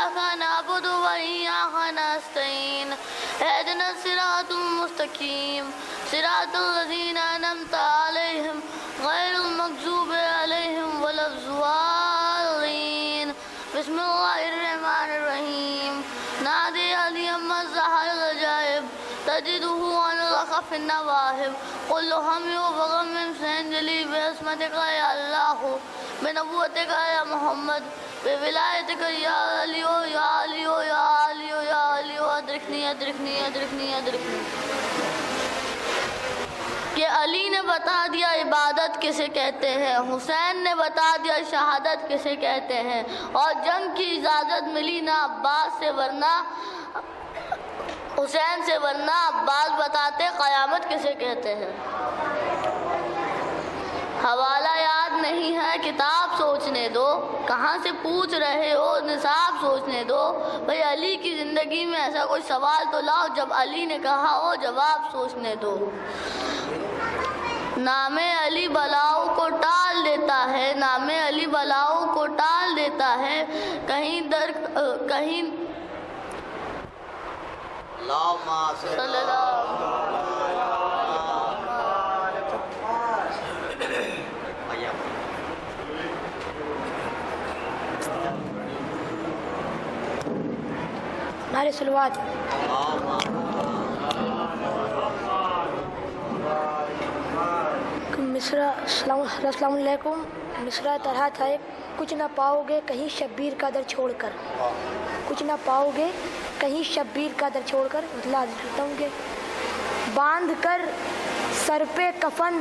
إياك نعبد وإياك نستعين اهدنا الصراط المستقيم صراط الذين أنعمت عليهم غير المغضوب عليهم ولا الضالين بسم الله الرحمن الرحيم نادي اليوم الزهر الغجائب تجده على الأخف النواهب كل هم وغم سنجلي باسمتك يا الله بنبوتك يا محمد بولایتک یا علی یا علی یا علی یا علی ادرکنی ادرکنی ادرکنی ادرکنی. کہ علی نے بتا دیا عبادت کسے کہتے ہیں، حسین نے بتا دیا شہادت کسے کہتے ہیں، اور جنگ کی اجازت ملی نہ عباس سے ورنہ حسین سے ورنہ عباس بتاتے قیامت کسے کہتے ہیں. حوالہ یاد نہیں ہے کتاب سوچنے دو، کہاں سے پوچھ رہے ہو نصاب سوچنے دو. بھئی علی کی زندگی میں ایسا کوئی سوال تو لاؤ جب علی نے کہا ہو جواب سوچنے دو. نام علی بلاؤں کو ٹال دیتا ہے، نام علی بلاؤں کو ٹال دیتا ہے. کہیں صلی اللہ نعرہ صلوات. مصرع السلام علیکم. مصرع طرح تھا ایک: کچھ نہ پاؤ گے کہیں شبیر کا در چھوڑ کر، کچھ نہ پاؤ گے کہیں شبیر کا در چھوڑ کر. مطلب کرتا ہوں کہ باندھ کر سر پہ کفن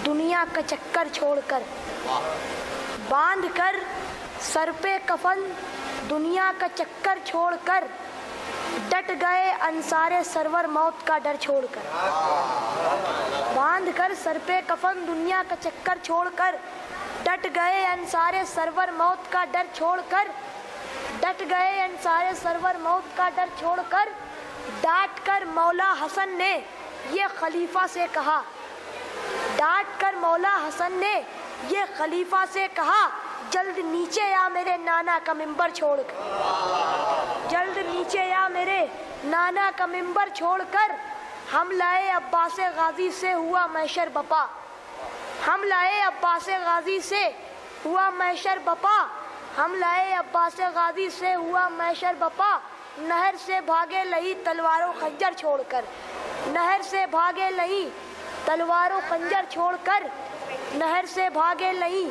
دنیا کا چکر چھوڑ کر، باندھ کر سر پہ کفن دنیا کا چکر چھوڑ کر ڈٹ گئے انصار سرور موت کا ڈر چھوڑ کر. باندھ کر سر پہ کفن دنیا کا چکر چھوڑ کر ڈٹ گئے انصار سرور موت کا ڈر چھوڑ کر، ڈٹ گئے انصار سرور موت کا ڈر چھوڑ کر. ڈانٹ کر مولا حسن نے یہ خلیفہ سے کہا، ڈانٹ کر مولا حسن نے یہ خلیفہ سے کہا جلد نیچے آ میرے نانا کا منبر چھوڑ کر، جلد نیچے آ میرے نانا کا منبر چھوڑ کر. ہم لائے عباس غازی سے ہوا محشر بپا، ہم لائے عباس غازی سے ہوا محشر بپا، ہم لائے عباس غازی سے ہوا محشر بپا. نہر سے بھاگے لہی تلوار و خنجر چھوڑ کر، نہر سے بھاگے لہی تلوار و خنجر چھوڑ کر، نہر سے بھاگے لہی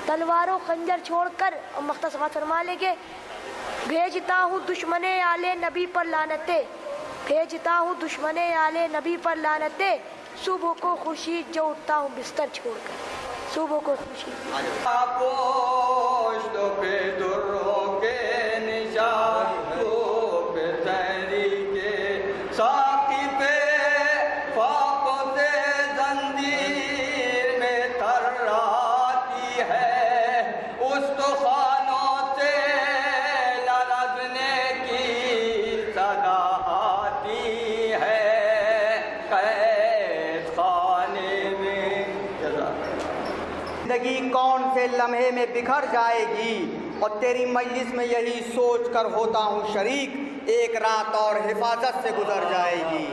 تلوار و خنجر چھوڑ کر. مختصر فرما لے کے بھیجتا ہوں دشمن آل نبی پر لعنتیں، بھیجتا ہوں دشمن آل نبی پر لعنتیں. صبح کو خورشید جو اٹھتا ہوں بستر چھوڑ کر، صبح کو خورشید. پوشت پہ دروں کے نشان پہ تحریک ساقی پہ فاقت زنجیر میں تھراتی ہے استخوانوں سے لرزنے کی صدا آتی ہے قید خانے میں. زندگی کون سے لمحے میں بکھر جائے گی اور تیری مجلس میں یہی سوچ کر ہوتا ہوں شریک ایک رات اور حفاظت سے گزر جائے گی،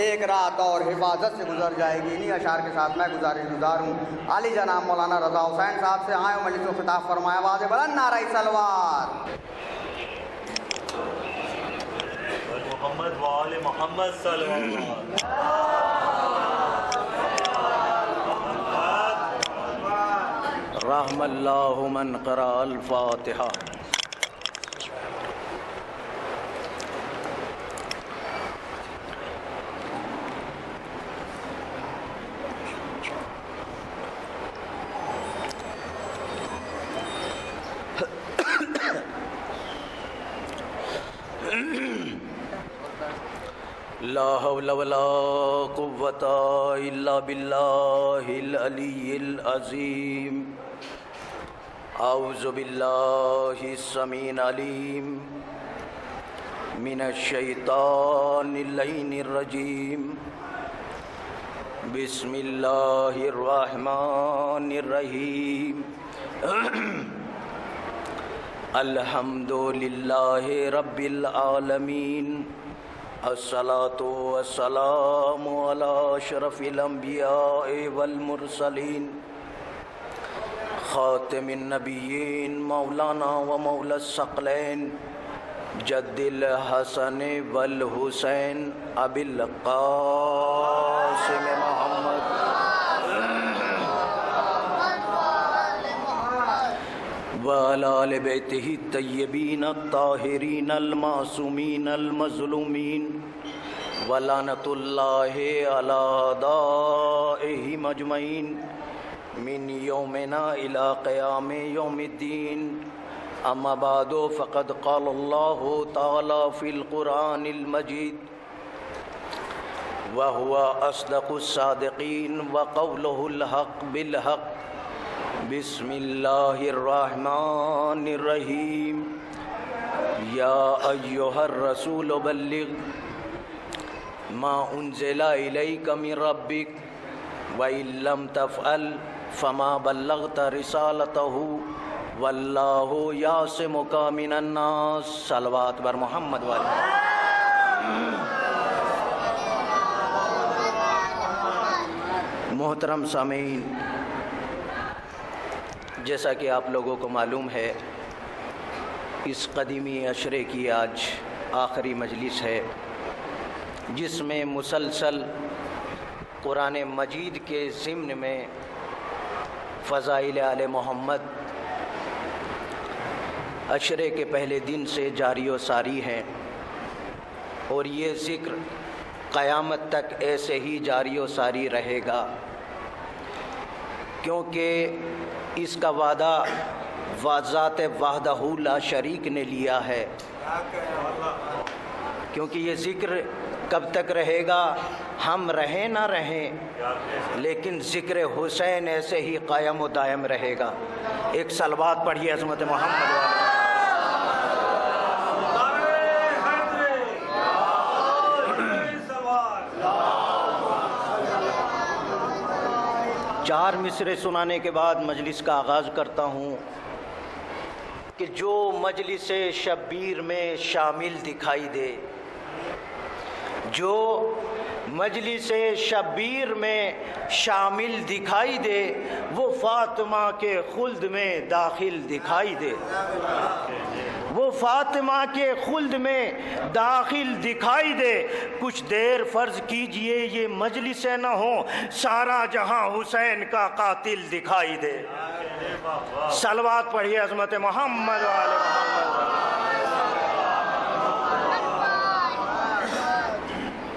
ایک رات اور حفاظت سے گزر جائے گی. انہی اشعار کے ساتھ میں گزارش گزار ہوں عالی جناب مولانا رضا حسین صاحب سے آئے اور مجلس کو خطاب فرمایا. آواز بلند نعرہ صلوات. محمد وآل محمد صلی اللہ علیہ وسلم. رحم اللہ من قرأ الفاتحہ. لا حول ولا قوة إلا بالله العلي العظيم. أعوذ بالله السميع العليم من الشيطان اللعين الرجيم. بسم الله الرحمن الرحيم. الحمد للہ رب العالمین الصلاة والسلام علی اشرف الانبیاء والمرسلین خاتم النبیین مولانا و مولا الثقلین جد الحسن والحسین ابی القاسم محمد وعلى آل بیتہ الطیبین الطاہرین المعصومین المظلومین ولعنۃ اللہ علی اعدائہم اجمعین من یومنا الی قیام یوم الدین اما بعد فقد قال اللہ تعالی فی القرآن المجید وهو اصدق الصادقین وقولہ الحق بالحق بسم اللہ الرحمن الرحیم یا ایہا الرسول بلغ ما انزل الیک من ربک وَإِن لَّمْ تَفْعَلْ فَمَا بَلَّغْتَ رِسَالَتَهُ وَاللَّهُ يَعْصِمُكَ مِنَ النَّاسِ صلوات بر محمد والے۔ محترم سامعین، جیسا کہ آپ لوگوں کو معلوم ہے، اس قدیمی عشرے کی آج آخری مجلس ہے جس میں مسلسل قرآن مجید کے ضمن میں فضائل آل محمد عشرے کے پہلے دن سے جاری و ساری ہیں، اور یہ ذکر قیامت تک ایسے ہی جاری و ساری رہے گا، کیونکہ اس کا وعدہ ذات وحدہ لا شریک نے لیا ہے، کیونکہ یہ ذکر کب تک رہے گا؟ ہم رہیں نہ رہیں، لیکن ذکر حسین ایسے ہی قائم و دائم رہے گا۔ ایک صلوات پڑھیے عظمت محمد والے۔ چار مصرے سنانے کے بعد مجلس کا آغاز کرتا ہوں کہ جو مجلس شبیر میں شامل دکھائی دے، جو مجلس شبیر میں شامل دکھائی دے، وہ فاطمہ کے خلد میں داخل دکھائی دے، وہ فاطمہ کے خلد میں داخل دکھائی دے۔ کچھ دیر فرض کیجئے یہ مجلس نہ ہو، سارا جہاں حسین کا قاتل دکھائی دے۔ صلوات پڑھیے عظمت محمد والے محمد۔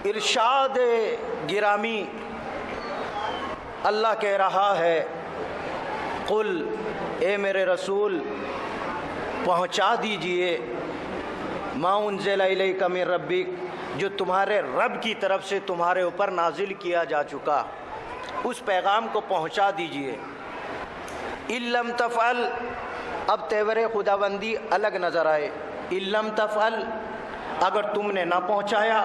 ارشاد گرامی، اللہ کہہ رہا ہے، قل، اے میرے رسول پہنچا دیجئے، ما انزل الیک من ربک، جو تمہارے رب کی طرف سے تمہارے اوپر نازل کیا جا چکا، اس پیغام کو پہنچا دیجئے۔ ان لم تفعل، اب تیور خداوندی الگ نظر آئے، ان لم تفعل، اگر تم نے نہ پہنچایا،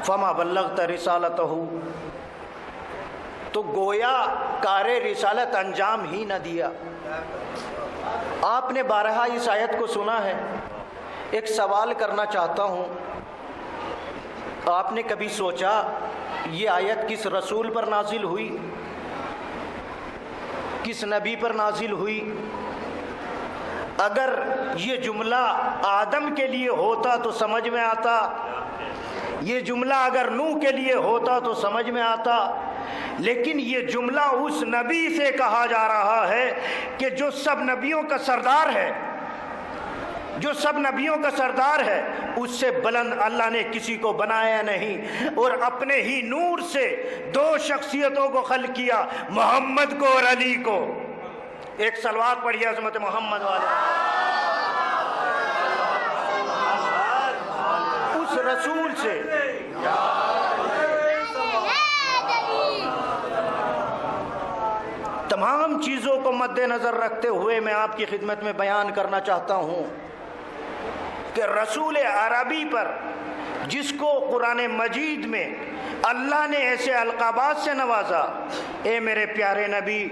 فما بلغت رسالتہ، تو گویا کار رسالت انجام ہی نہ دیا۔ آپ نے بارہا اس آیت کو سنا ہے۔ ایک سوال کرنا چاہتا ہوں، آپ نے کبھی سوچا یہ آیت کس رسول پر نازل ہوئی، کس نبی پر نازل ہوئی؟ اگر یہ جملہ آدم کے لیے ہوتا تو سمجھ میں آتا، یہ جملہ اگر نوح کے لیے ہوتا تو سمجھ میں آتا، لیکن یہ جملہ اس نبی سے کہا جا رہا ہے کہ جو سب نبیوں کا سردار ہے، جو سب نبیوں کا سردار ہے، اس سے بلند اللہ نے کسی کو بنایا نہیں، اور اپنے ہی نور سے دو شخصیتوں کو خلق کیا، محمد کو اور علی کو۔ ایک صلوات پڑھیے عظمت محمد والے۔ اس رسول سے تمام چیزوں کو مد نظر رکھتے ہوئے میں آپ کی خدمت میں بیان کرنا چاہتا ہوں کہ رسول عربی پر، جس کو قرآن مجید میں اللہ نے ایسے القابات سے نوازا، اے میرے پیارے نبی،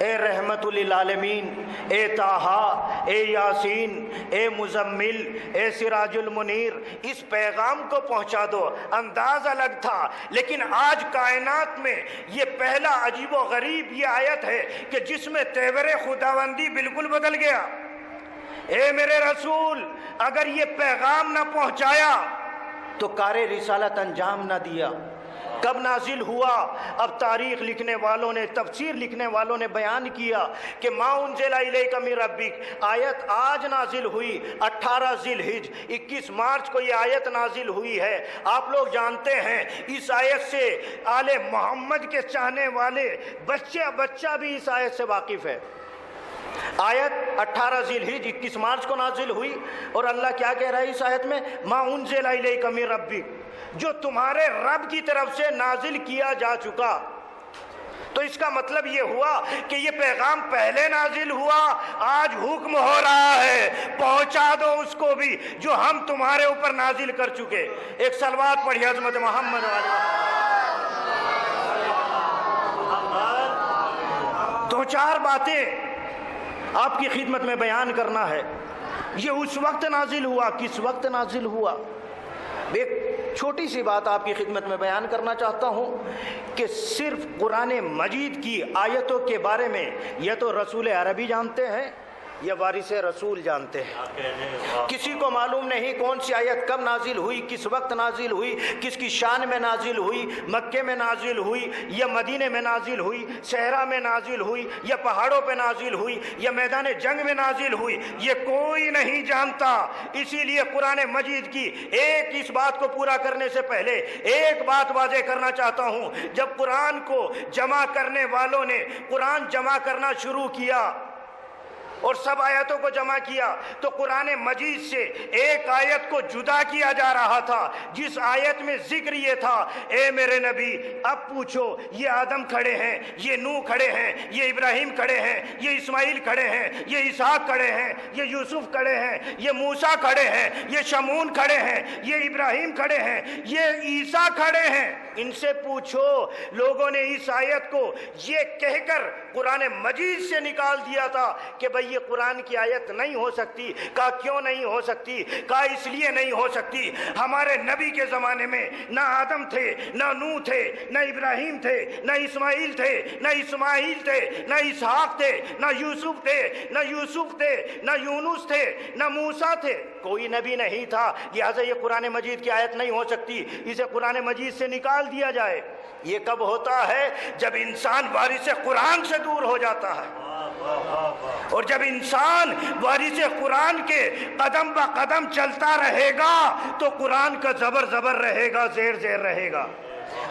اے رحمت للعالمین، اے طٰہٰ، اے یاسین، اے مزمل، اے سراج المنیر، اس پیغام کو پہنچا دو۔ انداز الگ تھا، لیکن آج کائنات میں یہ پہلا عجیب و غریب یہ آیت ہے کہ جس میں تیور خداوندی بالکل بدل گیا۔ اے میرے رسول، اگر یہ پیغام نہ پہنچایا تو کار رسالت انجام نہ دیا۔ کب نازل ہوا؟ اب تاریخ لکھنے والوں نے، تفسیر لکھنے والوں نے بیان کیا کہ ما انزل الیک من ربک، آیت آج نازل ہوئی 18 ذی الحجہ، 21 مارچ کو یہ آیت نازل ہوئی ہے۔ آپ لوگ جانتے ہیں اس آیت سے آل محمد کے چاہنے والے بچہ بھی اس آیت سے واقف ہے۔ آیت 18 ذی الحجہ 21 مارچ کو نازل ہوئی، اور اللہ کیا کہہ رہا ہے اس آیت میں؟ ما انزل الیک من ربک، جو تمہارے رب کی طرف سے نازل کیا جا چکا۔ تو اس کا مطلب یہ ہوا کہ یہ پیغام پہلے نازل ہوا، آج حکم ہو رہا ہے پہنچا دو اس کو بھی جو ہم تمہارے اوپر نازل کر چکے۔ ایک صلوات پڑھی عظمت محمد والے۔ دو چار باتیں آپ کی خدمت میں بیان کرنا ہے۔ یہ اس وقت نازل ہوا، کس وقت نازل ہوا؟ ایک چھوٹی سی بات آپ کی خدمت میں بیان کرنا چاہتا ہوں کہ صرف قرآن مجید کی آیتوں کے بارے میں یہ تو رسول عربی جانتے ہیں یا وارث رسول جانتے ہیں۔ کسی کو معلوم نہیں کون سی آیت کب نازل ہوئی، کس وقت نازل ہوئی، کس کی شان میں نازل ہوئی، مکے میں نازل ہوئی یا مدینے میں نازل ہوئی، صحرا میں نازل ہوئی یا پہاڑوں پہ نازل ہوئی یا میدان جنگ میں نازل ہوئی، یہ کوئی نہیں جانتا۔ اسی لیے قرآن مجید کی ایک اس بات کو پورا کرنے سے پہلے ایک بات واضح کرنا چاہتا ہوں۔ جب قرآن کو جمع کرنے والوں نے قرآن جمع کرنا شروع کیا اور سب آیتوں کو جمع کیا تو قرآن مجید سے ایک آیت کو جدا کیا جا رہا تھا، جس آیت میں ذکر یہ تھا، اے میرے نبی اب پوچھو، یہ آدم کھڑے ہیں، یہ نوح کھڑے ہیں، یہ ابراہیم کھڑے ہیں، یہ اسماعیل کھڑے ہیں، یہ اسحاق کھڑے ہیں، یہ یوسف کھڑے ہیں، یہ موسیٰ کھڑے ہیں، یہ شمعون کھڑے ہیں، یہ ابراہیم کھڑے ہیں، یہ عیسیٰ کھڑے ہیں، ان سے پوچھو۔ لوگوں نے اس آیت کو یہ کہہ کر قرآن مجید سے نکال دیا تھا کہ بھئی یہ قرآن کی آیت نہیں ہو سکتی۔ کہا کیوں نہیں ہو سکتی؟ کہا اس لیے نہیں ہو سکتی، ہمارے نبی کے زمانے میں نہ آدم تھے، نہ نوح تھے، نہ ابراہیم تھے، نہ اسماعیل تھے، نہ اسماعیل تھے، نہ اسحاق تھے، نہ یوسف تھے، نہ یوسف تھے، نہ یونس تھے، نہ موسیٰ تھے، کوئی نبی نہیں تھا، لہٰذا یہ قرآن مجید کی آیت نہیں ہو سکتی، اسے قرآن مجید سے نکال دیا جائے۔ یہ کب ہوتا ہے؟ جب انسان وارث قرآن سے دور ہو جاتا ہے، اور جب انسان وارث قرآن کے قدم بہ قدم چلتا رہے گا تو قرآن کا زبر زبر رہے گا، زیر زیر رہے گا۔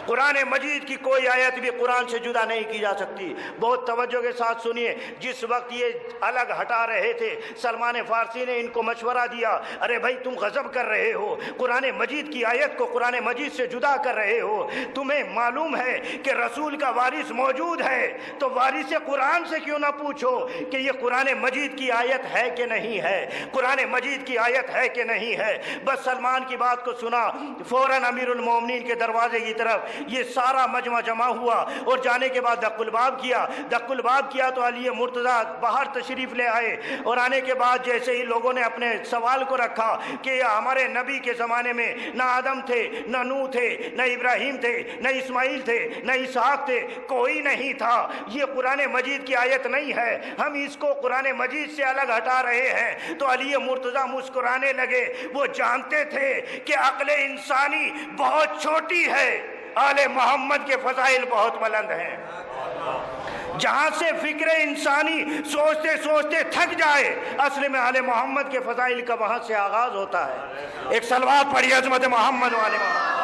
قرآن مجید کی کوئی آیت بھی قرآن سے جدا نہیں کی جا سکتی۔ بہت توجہ کے ساتھ سنیے، جس وقت یہ الگ ہٹا رہے تھے سلمان فارسی نے ان کو مشورہ دیا، ارے بھائی تم غضب کر رہے ہو، قرآن مجید کی آیت کو قرآن مجید سے جدا کر رہے ہو، تمہیں معلوم ہے کہ رسول کا وارث موجود ہے، تو وارث قرآن سے کیوں نہ پوچھو کہ یہ قرآن مجید کی آیت ہے کہ نہیں ہے، قرآن مجید کی آیت ہے کہ نہیں ہے۔ بس سلمان کی بات کو سنا، فوراً امیر المومنین کے دروازے کی طرف یہ سارا مجمع جمع ہوا، اور جانے کے بعد دق الباب کیا تو علی مرتضیٰ باہر تشریف لے آئے، اور آنے کے بعد جیسے ہی لوگوں نے اپنے سوال کو رکھا کہ ہمارے نبی کے زمانے میں نہ آدم تھے، نہ نوح تھے، نہ ابراہیم تھے، نہ اسماعیل تھے، نہ اسحاق تھے، کوئی نہیں تھا، یہ قرآن مجید کی آیت نہیں ہے، ہم اس کو قرآن مجید سے الگ ہٹا رہے ہیں۔ تو علی مرتضیٰ مسکرانے لگے، وہ جانتے تھے کہ عقل انسانی بہت چھوٹی ہے، آل محمد کے فضائل بہت بلند ہیں۔ جہاں سے فکر انسانی سوچتے سوچتے تھک جائے، اصل میں آل محمد کے فضائل کا وہاں سے آغاز ہوتا ہے۔ ایک صلوات پڑھی عظمت محمد والے محمد۔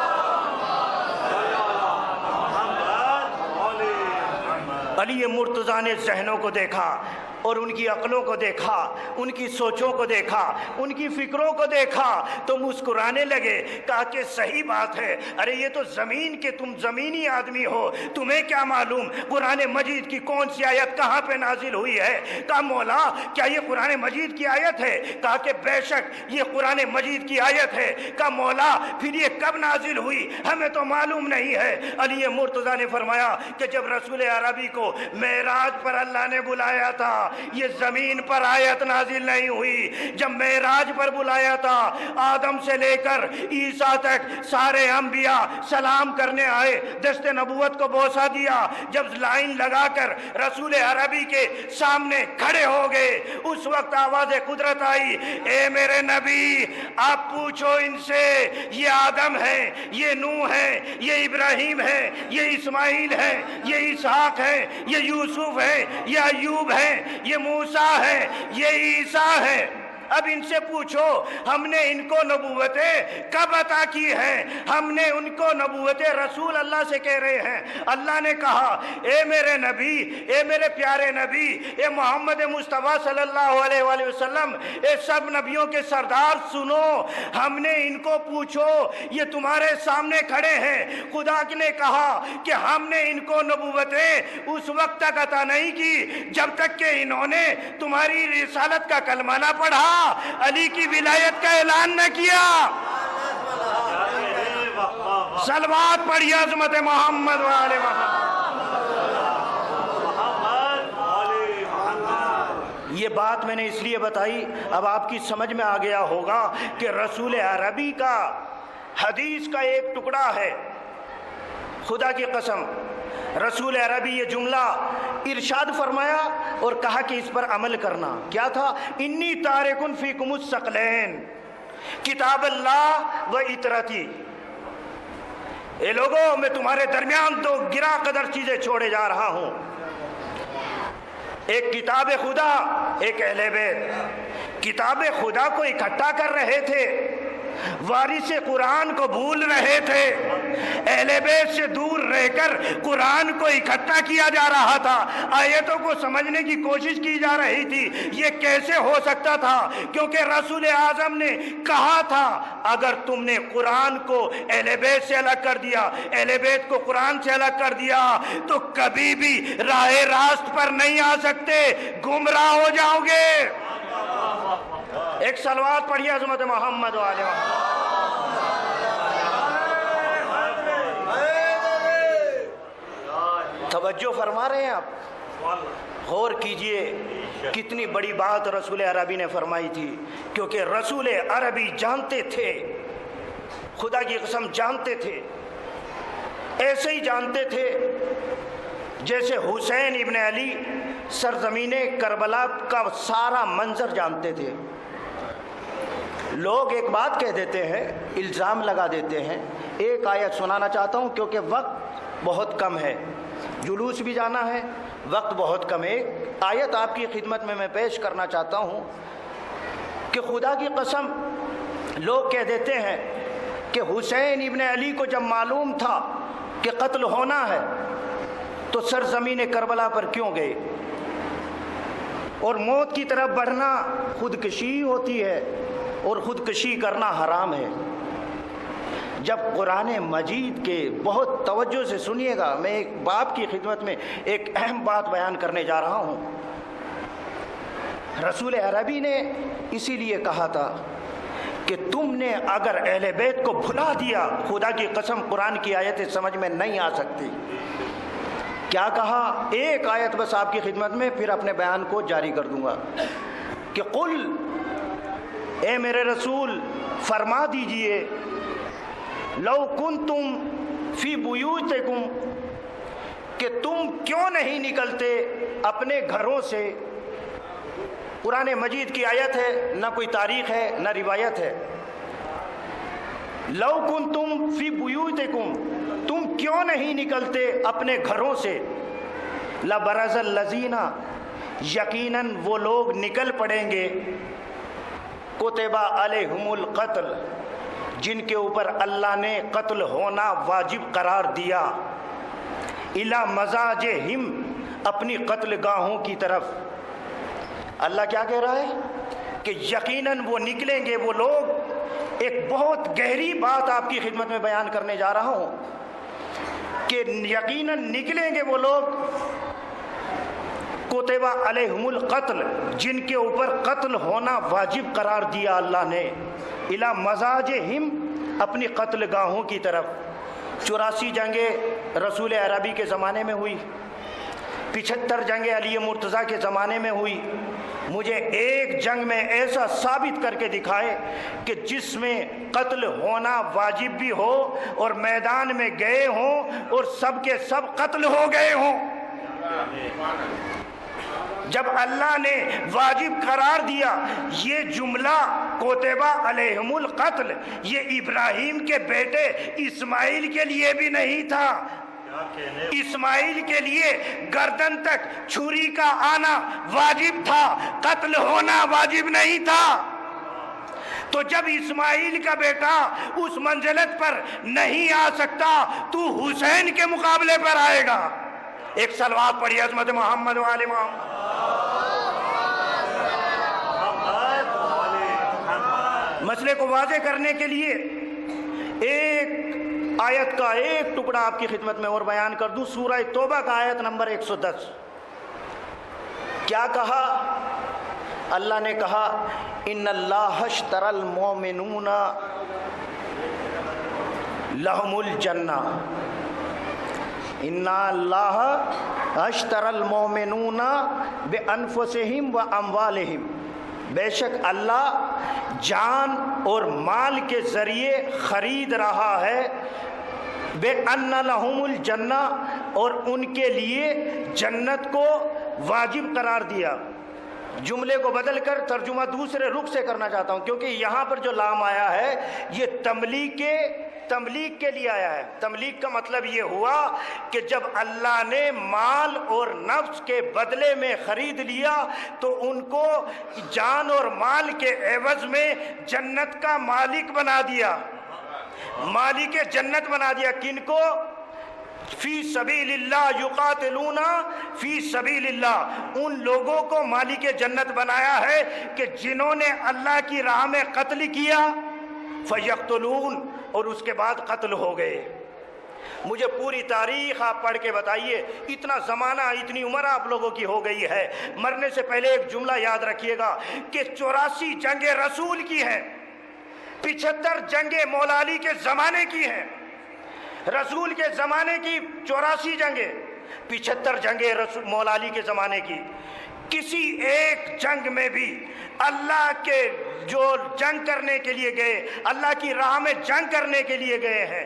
علی مرتضیٰ نے ذہنوں کو دیکھا، اور ان کی عقلوں کو دیکھا، ان کی سوچوں کو دیکھا، ان کی فکروں کو دیکھا تو مسکرانے لگے۔ کہا کہ صحیح بات ہے، ارے یہ تو زمین کے تم زمینی آدمی ہو، تمہیں کیا معلوم قرآن مجید کی کون سی آیت کہاں پہ نازل ہوئی ہے؟ کہا مولا کیا یہ قرآن مجید کی آیت ہے؟ کہا کہ بے شک یہ قرآن مجید کی آیت ہے۔ کہا مولا پھر یہ کب نازل ہوئی؟ ہمیں تو معلوم نہیں ہے۔ علی مرتضیٰ نے فرمایا کہ جب رسول عربی کو معراج پر اللہ نے بلایا تھا یہ زمین پر آیت نازل نہیں ہوئی، جب معراج پر بلایا تھا آدم سے لے کر عیسیٰ تک سارے انبیاء سلام کرنے آئے، دست نبوت کو بوسہ دیا، جب لائن لگا کر رسول عربی کے سامنے کھڑے ہو گئے اس وقت آواز قدرت آئی، اے میرے نبی آپ پوچھو ان سے، یہ آدم ہے، یہ نوح ہے، یہ ابراہیم ہے، یہ اسماعیل ہے، یہ اسحاق ہے، یہ یوسف ہے، یہ ایوب ہے، یہ موسیٰ ہے، یہ عیسیٰ ہے۔ اب ان سے پوچھو ہم نے ان کو نبوتیں کب عطا کی ہیں؟ ہم نے ان کو نبوتیں رسول اللہ سے کہہ رہے ہیں۔ اللہ نے کہا اے میرے نبی، اے میرے پیارے نبی، اے محمد مصطفیٰ صلی اللہ علیہ وآلہ وسلم، اے سب نبیوں کے سردار سنو، ہم نے ان کو پوچھو، یہ تمہارے سامنے کھڑے ہیں۔ خدا نے کہا کہ ہم نے ان کو نبوتیں اس وقت تک عطا نہیں کی جب تک کہ انہوں نے تمہاری رسالت کا کلمہ نہ پڑھا، علی کی ولایت کا اعلان نہ کیا۔ صلوات پڑھی عظمت محمد وآل محمد۔ یہ بات میں نے اس لیے بتائی، اب آپ کی سمجھ میں آ گیا ہوگا کہ رسول عربی کا حدیث کا ایک ٹکڑا ہے، خدا کی قسم رسول عربی یہ جملہ ارشاد فرمایا اور کہا کہ اس پر عمل کرنا کیا تھا، انی تارکن فیکم الثقلین کتاب اللہ و اطرتی۔ اے لوگوں میں تمہارے درمیان دو گرا قدر چیزیں چھوڑے جا رہا ہوں، ایک کتاب خدا، ایک اہل بیت۔ کتاب خدا کو اکٹھا کر رہے تھے، وارث قرآن کو بھول رہے تھے، اہل بیت سے دور رہ کر قرآن کو اکٹھا کیا جا رہا تھا، آیتوں کو سمجھنے کی کوشش کی جا رہی تھی۔ یہ کیسے ہو سکتا تھا؟ کیونکہ رسول اعظم نے کہا تھا اگر تم نے قرآن کو اہل بیت سے الگ کر دیا، اہل بیت کو قرآن سے الگ کر دیا تو کبھی بھی راہ راست پر نہیں آ سکتے، گمراہ ہو جاؤ گے۔ ایک صلوات پڑھیے عظمت محمد والے توجہ فرما رہے ہیں آپ؟ غور کیجئے کتنی بڑی بات رسول عربی نے فرمائی تھی، کیونکہ رسول عربی جانتے تھے، خدا کی قسم جانتے تھے، ایسے ہی جانتے تھے جیسے حسین ابن علی سرزمین کربلا کا سارا منظر جانتے تھے۔ لوگ ایک بات کہہ دیتے ہیں، الزام لگا دیتے ہیں۔ ایک آیت سنانا چاہتا ہوں کیونکہ وقت بہت کم ہے، جلوس بھی جانا ہے، وقت بہت کم ہے۔ ایک آیت آپ کی خدمت میں پیش کرنا چاہتا ہوں کہ خدا کی قسم لوگ کہہ دیتے ہیں کہ حسین ابن علی کو جب معلوم تھا کہ قتل ہونا ہے تو سرزمین کربلا پر کیوں گئے؟ اور موت کی طرف بڑھنا خودکشی ہوتی ہے اور خودکشی کرنا حرام ہے۔ جب قرآن مجید کے بہت توجہ سے سنیے گا، میں ایک باپ کی خدمت میں ایک اہم بات بیان کرنے جا رہا ہوں۔ رسول عربی نے اسی لیے کہا تھا کہ تم نے اگر اہل بیت کو بھلا دیا، خدا کی قسم قرآن کی آیتیں سمجھ میں نہیں آ سکتی۔ کیا کہا؟ ایک آیت بس آپ کی خدمت میں، پھر اپنے بیان کو جاری کر دوں گا کہ قل، اے میرے رسول فرما دیجئے، لو کنتم فی بیوتکم، کہ تم کیوں نہیں نکلتے اپنے گھروں سے۔ قرآن مجید کی آیت ہے، نہ کوئی تاریخ ہے نہ روایت ہے۔ لو کنتم فی بیوتکم، تم کیوں نہیں نکلتے اپنے گھروں سے، لبرز الذین، یقیناً وہ لوگ نکل پڑیں گے، کتب علیہم القتل، جن کے اوپر اللہ نے قتل ہونا واجب قرار دیا، الی مضاجہم، اپنی قتل گاہوں کی طرف، اللہ کیا کہہ رہا ہے کہ یقیناً وہ نکلیں گے وہ لوگ. ایک بہت گہری بات آپ کی خدمت میں بیان کرنے جا رہا ہوں کہ یقیناً نکلیں گے وہ لوگ کتبہ علیہم القتل، جن کے اوپر قتل ہونا واجب قرار دیا اللہ نے، الی مزاجہم، اپنی قتل گاہوں کی طرف. 84 جنگیں رسول عربی کے زمانے میں ہوئی، 75 جنگیں علی مرتضیٰ کے زمانے میں ہوئی. مجھے ایک جنگ میں ایسا ثابت کر کے دکھائے کہ جس میں قتل ہونا واجب بھی ہو اور میدان میں گئے ہوں اور سب کے سب قتل ہو گئے ہوں. جب اللہ نے واجب قرار دیا یہ جملہ کوتبہ علیہم القتل، یہ ابراہیم کے بیٹے اسماعیل کے لیے بھی نہیں تھا. اسماعیل کے لیے گردن تک چھری کا آنا واجب تھا، قتل ہونا واجب نہیں تھا. تو جب اسماعیل کا بیٹا اس منزلت پر نہیں آ سکتا تو حسین کے مقابلے پر آئے گا. ایک صلوات پڑھی عظمت محمد وآل محمد. مسئلے کو واضح کرنے کے لیے ایک آیت کا ایک ٹکڑا آپ کی خدمت میں اور بیان کر دوں. سورہ توبہ کا آیت نمبر 110. کیا کہا اللہ نے؟ کہا ان اللہ اشتری المؤمنون لہم الجنہ، ان اللہ اشتری المؤمنون بانفسہم واموالہم، بے شک اللہ جان اور مال کے ذریعے خرید رہا ہے، بے ان لہم الجنہ، اور ان کے لیے جنت کو واجب قرار دیا. جملے کو بدل کر ترجمہ دوسرے رخ سے کرنا چاہتا ہوں، کیونکہ یہاں پر جو لام آیا ہے یہ تملیک کے لیے آیا ہے. تملیک کا مطلب یہ ہوا کہ جب اللہ نے مال اور نفس کے بدلے میں خرید لیا تو ان کو جان اور مال کے عوض میں جنت کا مالک بنا دیا، مالک جنت بنا دیا. کن کو؟ فی سبیل اللہ یقاتلون فی سبیل اللہ، ان لوگوں کو مالک جنت بنایا ہے کہ جنہوں نے اللہ کی راہ میں قتل کیا، فیقتلون، اور اس کے بعد قتل ہو گئے. مجھے پوری تاریخ آپ پڑھ کے بتائیے، اتنا زمانہ اتنی عمر آپ لوگوں کی ہو گئی ہے. مرنے سے پہلے ایک جملہ یاد رکھیے گا کہ 84 جنگیں رسول کی ہیں، 75 جنگیں مولا علی کے زمانے کی ہیں. رسول کے زمانے کی 84 جنگیں، 75 جنگیں مولا علی کے زمانے کی. کسی ایک جنگ میں بھی اللہ کے جو جنگ کرنے کے لیے گئے، اللہ کی راہ میں جنگ کرنے کے لیے گئے ہیں،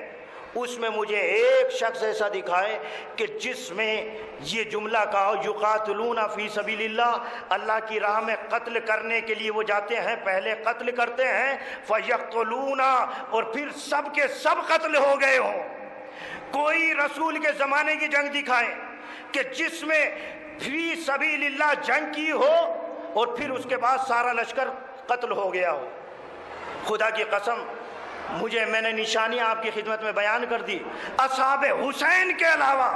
اس میں مجھے ایک شخص ایسا دکھائے کہ جس میں یہ جملہ کہا یقاتلون فی سبیل اللہ، اللہ کی راہ میں قتل کرنے کے لیے وہ جاتے ہیں، پہلے قتل کرتے ہیں، فیقتلون، اور پھر سب کے سب قتل ہو گئے ہوں. کوئی رسول کے زمانے کی جنگ دکھائے کہ جس میں فی سبیل اللہ جنگ کی ہو اور پھر اس کے بعد سارا لشکر قتل ہو گیا ہو. خدا کی قسم میں نے نشانیاں آپ کی خدمت میں بیان کر دی، اصحاب حسین کے علاوہ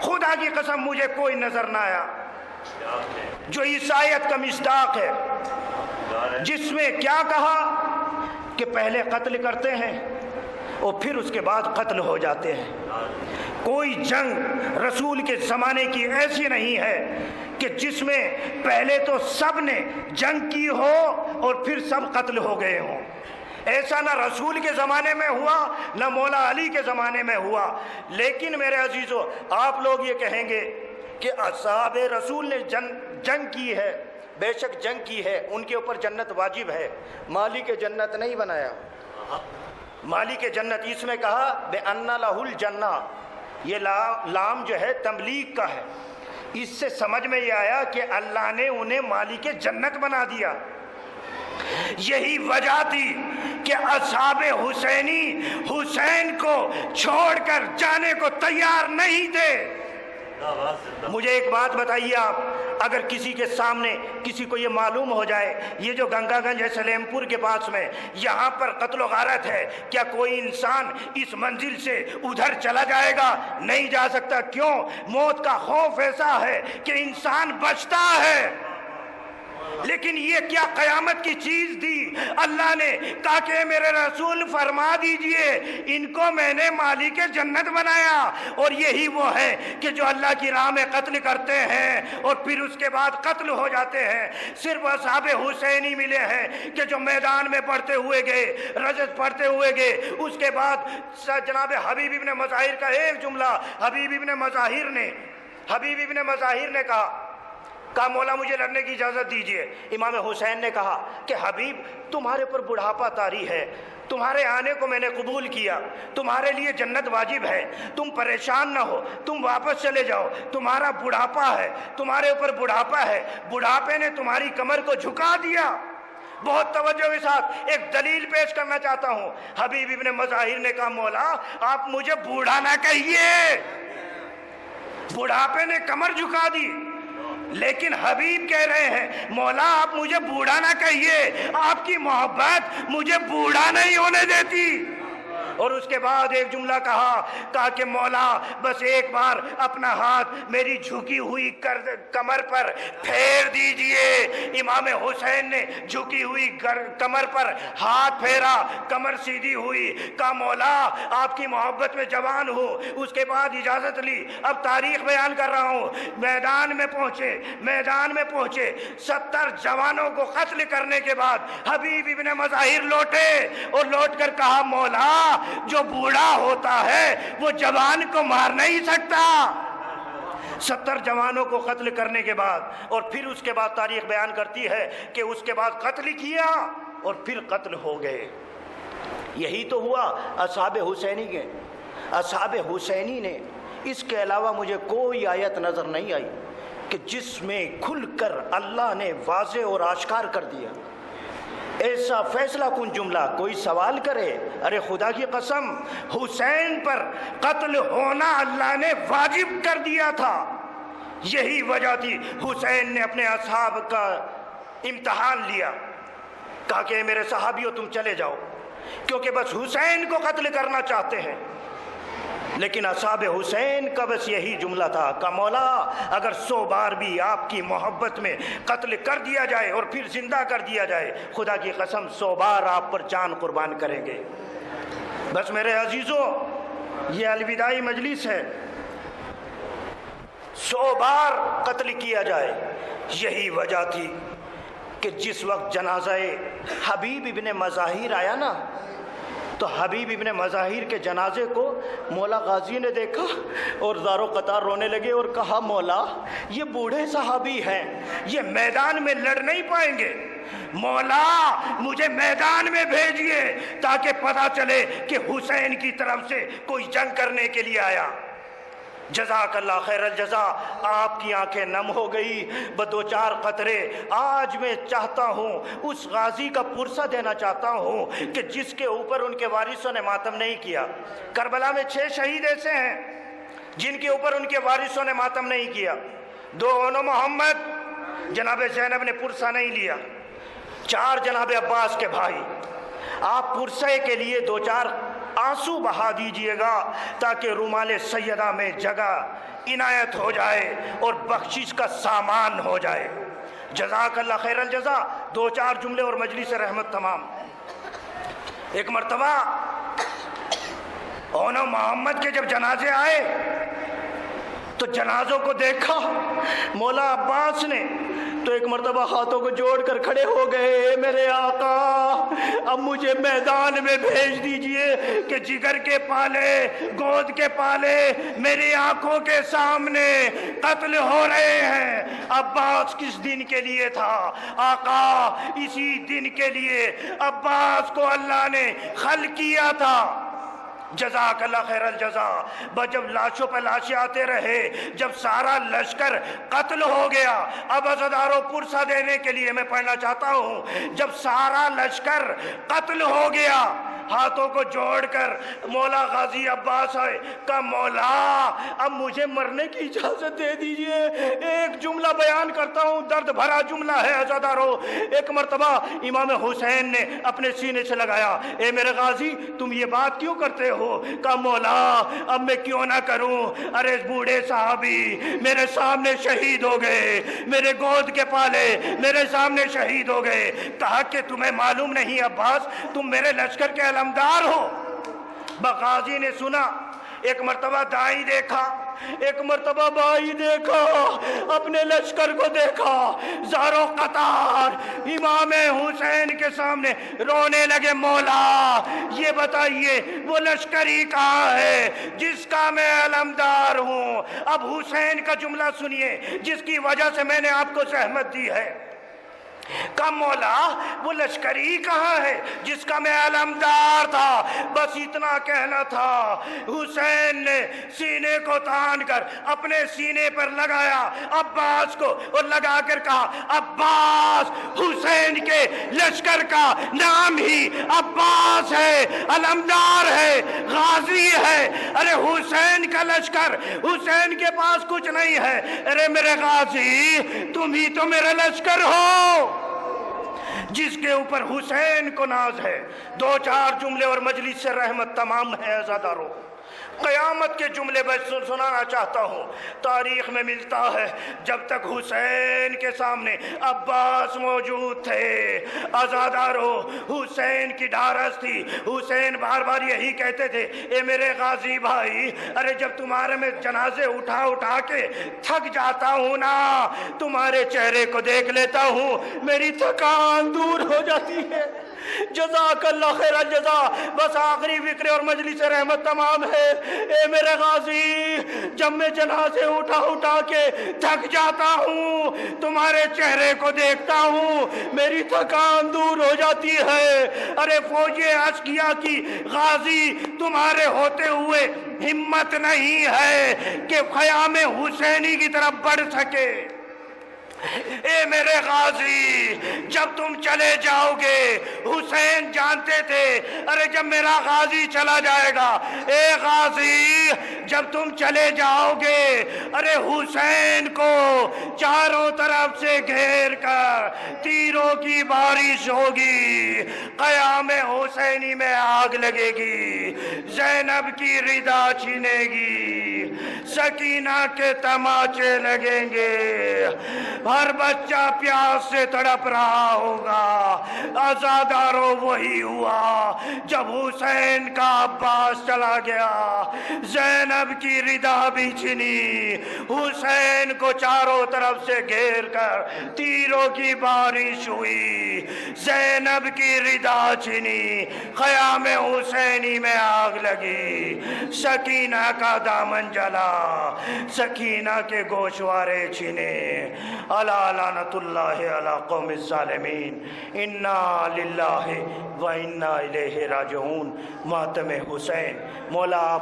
خدا کی قسم مجھے کوئی نظر نہ آیا جو اس آیت کا مصداق ہے، جس میں کیا کہا کہ پہلے قتل کرتے ہیں اور پھر اس کے بعد قتل ہو جاتے ہیں. کوئی جنگ رسول کے زمانے کی ایسی نہیں ہے کہ جس میں پہلے تو سب نے جنگ کی ہو اور پھر سب قتل ہو گئے ہوں. ایسا نہ رسول کے زمانے میں ہوا نہ مولا علی کے زمانے میں ہوا. لیکن میرے عزیزو، آپ لوگ یہ کہیں گے کہ اصحاب رسول نے جنگ کی ہے، بے شک جنگ کی ہے، ان کے اوپر جنت واجب ہے. مالک جنت نہیں بنایا. مالک جنت اس میں کہا بے ان لہ الجنہ، یہ لام جو ہے تملیغ کا ہے. اس سے سمجھ میں یہ آیا کہ اللہ نے انہیں مالک جنت بنا دیا. یہی وجہ تھی کہ اصحاب حسینی حسین کو چھوڑ کر جانے کو تیار نہیں تھے. مجھے ایک بات بتائیے آپ، اگر کسی کے سامنے کسی کو یہ معلوم ہو جائے یہ جو گنگا گنج ہے سلیم پور کے پاس میں، یہاں پر قتل و غارت ہے، کیا کوئی انسان اس منزل سے ادھر چلا جائے گا؟ نہیں جا سکتا. کیوں؟ موت کا خوف ایسا ہے کہ انسان بچتا ہے. لیکن یہ کیا قیامت کی چیز دی؟ اللہ نے کہا کہ میرے رسول فرما دیجئے ان کو میں نے مالک جنت بنایا، اور یہی وہ ہے کہ جو اللہ کی راہ میں قتل کرتے ہیں اور پھر اس کے بعد قتل ہو جاتے ہیں۔ صرف اصحاب حسینی ملے ہیں کہ جو میدان میں پڑھتے ہوئے گئے، رجز پڑھتے ہوئے گئے۔ اس کے بعد جناب حبیب ابن مظاہر کا ایک جملہ حبیب ابن مظاہر نے کہا مولا مجھے لڑنے کی اجازت دیجئے۔ امام حسین نے کہا کہ حبیب تمہارے پر بڑھاپا طاری ہے، تمہارے آنے کو میں نے قبول کیا، تمہارے لیے جنت واجب ہے، تم پریشان نہ ہو، تم واپس چلے جاؤ، تمہارا بڑھاپا ہے، تمہارے اوپر بڑھاپا ہے، بڑھاپے نے تمہاری کمر کو جھکا دیا۔ بہت توجہ کے ساتھ ایک دلیل پیش کرنا چاہتا ہوں۔ حبیب ابن مظاہر نے کہا مولا آپ مجھے بوڑھا نہ کہیے، بڑھاپے نے کمر جھکا دی۔ لیکن حبیب کہہ رہے ہیں مولا آپ مجھے بوڑھا نہ کہیے، آپ کی محبت مجھے بوڑھا نہیں ہونے دیتی۔ اور اس کے بعد ایک جملہ کہا کہ مولا بس ایک بار اپنا ہاتھ میری جھکی ہوئی کمر پر پھیر دیجئے۔ امام حسین نے جھکی ہوئی کمر پر ہاتھ پھیرا، کمر سیدھی ہوئی، کہا مولا آپ کی محبت میں جوان ہوں۔ اس کے بعد اجازت لی، اب تاریخ بیان کر رہا ہوں۔ میدان میں پہنچے 70 جوانوں کو قتل کرنے کے بعد حبیب ابن مظاہر لوٹے اور لوٹ کر کہا مولا جو بوڑھا ہوتا ہے وہ جوان کو مار نہیں سکتا۔ 70 جوانوں کو قتل کرنے کے بعد، اور پھر اس کے بعد تاریخ بیان کرتی ہے کہ اس کے بعد قتل کیا اور پھر قتل ہو گئے۔ یہی تو ہوا اصحاب حسینی کے۔ اصحاب حسینی نے اس کے علاوہ مجھے کوئی آیت نظر نہیں آئی کہ جس میں کھل کر اللہ نے واضح اور آشکار کر دیا۔ ایسا فیصلہ کن جملہ کوئی سوال کرے، ارے خدا کی قسم حسین پر قتل ہونا اللہ نے واجب کر دیا تھا۔ یہی وجہ تھی حسین نے اپنے اصحاب کا امتحان لیا، کہا کہ میرے صحابیوں تم چلے جاؤ، کیونکہ بس حسین کو قتل کرنا چاہتے ہیں۔ لیکن اصحاب حسین کا بس یہی جملہ تھا کہ مولا اگر 100 بار بھی آپ کی محبت میں قتل کر دیا جائے اور پھر زندہ کر دیا جائے، خدا کی قسم 100 بار آپ پر جان قربان کریں گے۔ بس میرے عزیزوں یہ الوداعی مجلس ہے، 100 بار قتل کیا جائے۔ یہی وجہ تھی کہ جس وقت جنازہ حبیب ابن مظاہر آیا نا، تو حبیب ابن مظاہر کے جنازے کو مولا غازی نے دیکھا اور زار و قطار رونے لگے اور کہا مولا یہ بوڑھے صحابی ہیں، یہ میدان میں لڑ نہیں پائیں گے، مولا مجھے میدان میں بھیجئے تاکہ پتہ چلے کہ حسین کی طرف سے کوئی جنگ کرنے کے لیے آیا۔ جزاک اللہ خیر الجزا، آپ کی آنکھیں نم ہو گئی بدو 4 قطرے۔ آج میں چاہتا ہوں اس غازی کا پرسہ دینا چاہتا ہوں کہ جس کے اوپر ان کے وارثوں نے ماتم نہیں کیا۔ کربلا میں 6 شہید ایسے ہیں جن کے اوپر ان کے وارثوں نے ماتم نہیں کیا۔ 2 اونو محمد، جناب زینب نے پرسہ نہیں لیا۔ 4 جناب عباس کے بھائی، آپ پرسے کے لیے 2-4 آنسو بہا دیجئے گا تاکہ رومال سیدہ میں جگہ عنایت ہو جائے اور بخشش کا سامان ہو جائے۔ جزاک اللہ خیر الجزا۔ 2-4 جملے اور مجلس رحمت تمام۔ ایک مرتبہ اونو محمد کے جب جنازے آئے تو جنازوں کو دیکھا مولا عباس نے، تو ایک مرتبہ ہاتھوں کو جوڑ کر کھڑے ہو گئے، میرے آقا اب مجھے میدان میں بھیج دیجئے کہ جگر کے پالے گود کے پالے میری آنکھوں کے سامنے قتل ہو رہے ہیں۔ عباس کس دن کے لیے تھا؟ آقا اسی دن کے لیے عباس کو اللہ نے خلق کیا تھا۔ جزاک اللہ خیر الجزا۔ جب لاشوں پہ لاشیں آتے رہے، جب سارا لشکر قتل ہو گیا، اب عزاداروں پرسہ دینے کے لیے میں پڑھنا چاہتا ہوں، جب سارا لشکر قتل ہو گیا ہاتھوں کو جوڑ کر مولا غازی عباس آئے، کہا مولا اب مجھے مرنے کی اجازت دے دیجئے، ایک جملہ بیان کرتا ہوں، درد بھرا جملہ ہے عزادارو۔ ایک مرتبہ امام حسین نے اپنے سینے سے لگایا، اے میرے غازی تم یہ بات کیوں کرتے ہو؟ کہا مولا اب میں کیوں نہ کروں، ارے بوڑھے صحابی میرے سامنے شہید ہو گئے، میرے گود کے پالے میرے سامنے شہید ہو گئے۔ کہا کہ تمہیں معلوم نہیں عباس تم میرے لشکر کے علمدار ہو؟ غازی نے سنا، ایک مرتبہ دائیں دیکھا، ایک مرتبہ بائیں دیکھا، اپنے لشکر کو دیکھا، زارو قطار امام حسین کے سامنے رونے لگے، مولا یہ بتائیے وہ لشکری کہاں ہے جس کا میں علمدار ہوں؟ اب حسین کا جملہ سنیے جس کی وجہ سے میں نے آپ کو زحمت دی ہے۔ کہا مولا وہ لشکری کہاں ہے جس کا میں علمدار تھا؟ بس اتنا کہنا تھا، حسین نے سینے کو تان کر اپنے سینے پر لگایا عباس کو اور لگا کر کہا عباس، حسین کے لشکر کا نام ہی عباس ہے، علمدار ہے، غازی ہے۔ ارے حسین کا لشکر، حسین کے پاس کچھ نہیں ہے، ارے میرے غازی تم ہی تو میرا لشکر ہو جس کے اوپر حسین کو ناز ہے۔ دو چار جملے اور مجلس سے رحمت تمام ہے عزادارو۔ قیامت کے جملے میں سنانا چاہتا ہوں۔ تاریخ میں ملتا ہے جب تک حسین کے سامنے عباس موجود تھے عزادارو، حسین کی ڈھارس تھی، حسین بار بار یہی کہتے تھے، اے میرے غازی بھائی ارے جب تمہارے میں جنازے اٹھا کے تھک جاتا ہوں نا، تمہارے چہرے کو دیکھ لیتا ہوں، میری تھکان دور ہو جاتی ہے۔ جزاک اللہ خیر الجزا۔ بس آخری فکر اور مجلس رحمت تمام ہے۔ اے میرے غازی جب میں جنازے اٹھا کے تھک جاتا ہوں، تمہارے چہرے کو دیکھتا ہوں، میری تھکان دور ہو جاتی ہے۔ ارے فوج عسکریہ کی غازی تمہارے ہوتے ہوئے ہمت نہیں ہے کہ خیام حسینی کی طرف بڑھ سکے۔ اے میرے غازی جب تم چلے جاؤ گے، حسین جانتے تھے ارے جب میرا غازی چلا جائے گا، اے غازی جب تم چلے جاؤ گے ارے حسین کو چاروں طرف سے گھیر کر تیروں کی بارش ہوگی، قیام حسینی میں آگ لگے گی، زینب کی ردا چھینے گی، سکینہ کے تماچے لگیں گے، ہر بچہ پیاس سے تڑپ رہا ہوگا۔ عزادارو وہی ہوا جب حسین کا عباس چلا گیا، زینب کی ردا بھی چھنی، حسین کو چاروں طرف سے گھیر کر تیروں کی بارش ہوئی، زینب کی ردا چھنی، خیام حسینی میں آگ لگی، سکینہ کا دامن جلا، سکینہ کے گوشوارے چھنے۔ الا لعنت اللہ علی قوم الظالمین، انا للہ و انا الیہ راجعون۔ ماتم حسین، مولا